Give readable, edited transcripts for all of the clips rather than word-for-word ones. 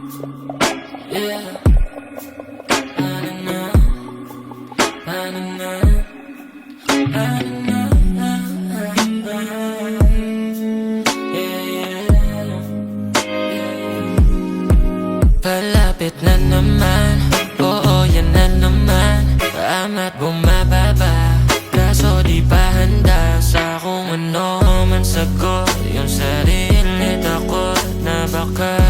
Yeah. Na-na-na, na-na-na, na-na-na, yeah, yeah. Palapit na naman, oo yan na naman. Ama't bumababa, kaso di pa handa sa kung ano man sagot. Yung sarili takot na baka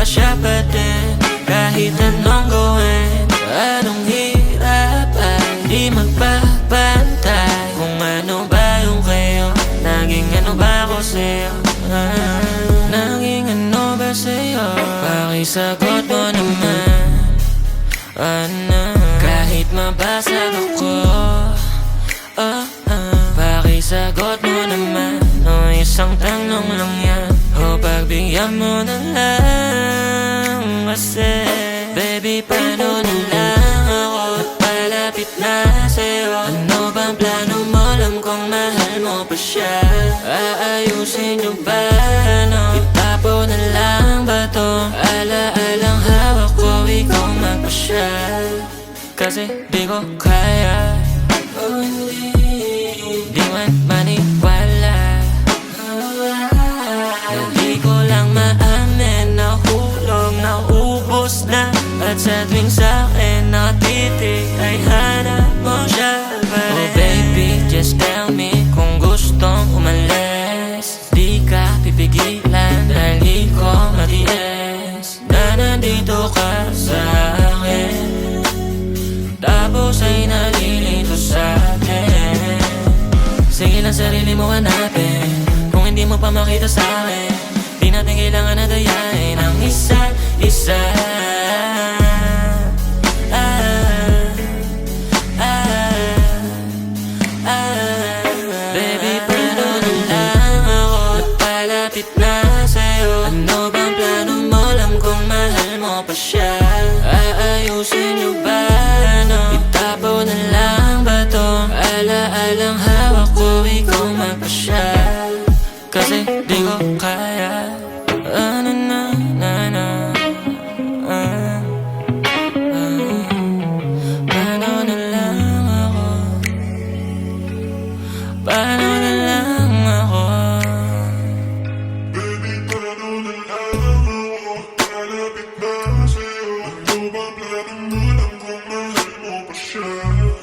siya pa din. Kahit anong gawin, anong hirap ay di magpapantay. Kung ano ba yung kayo, naging ano ba ako sa'yo? Naging ano ba sa'yo? Pakisagot mo naman, ano? Kahit mabasag ako, pakisagot mo naman. O isang tanong lang yan, o pagbigyan mo na lang. Kasi baby, paano na lang ako palapit na sa'yo? Ano bang plano mo? Alam kong mahal mo pa siya. Aayusin nyo ba, no? Itapo na lang ba to? Ala-alang hawak ko, ikaw magpasyal. Kasi di ko kaya, oh di man maniwala. Hindi ko lang maamin, nahulog, naubos na. At sa tuwing sa'kin nakatitig ay hanap mo siya pa rin. Oh baby, just tell me kung gustong umalis. Di ka pipigilan dahil di ko matiis na nandito ka sa akin, tapos ay nalilito sa'kin. Sige lang sarili mo hanapin, kung hindi mo pa makita sa'kin. Di natin kailangan na dayain ang isa't isa. Baby, paano na lang ako napalapit na sa'yo? Ano bang plano mo? Alam kong mahal mo pa siya. Aayusin nyo ba, no? Itapo na lang ba to? Ala-alang hawak ko, ikaw magpasyal. Kasi di ko kaya, na-na-na-na. Paano na lang ako? Paano na lang ako? Baby, paano na lang ako palapit na sa'yo? Ano bang plano mo? Alam kong mahal mo pa siya.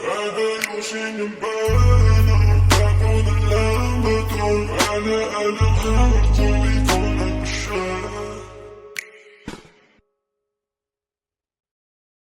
Aayusin niyo ba, ano? Tapo na lang ba to? Ala-alang hawak ko, ikaw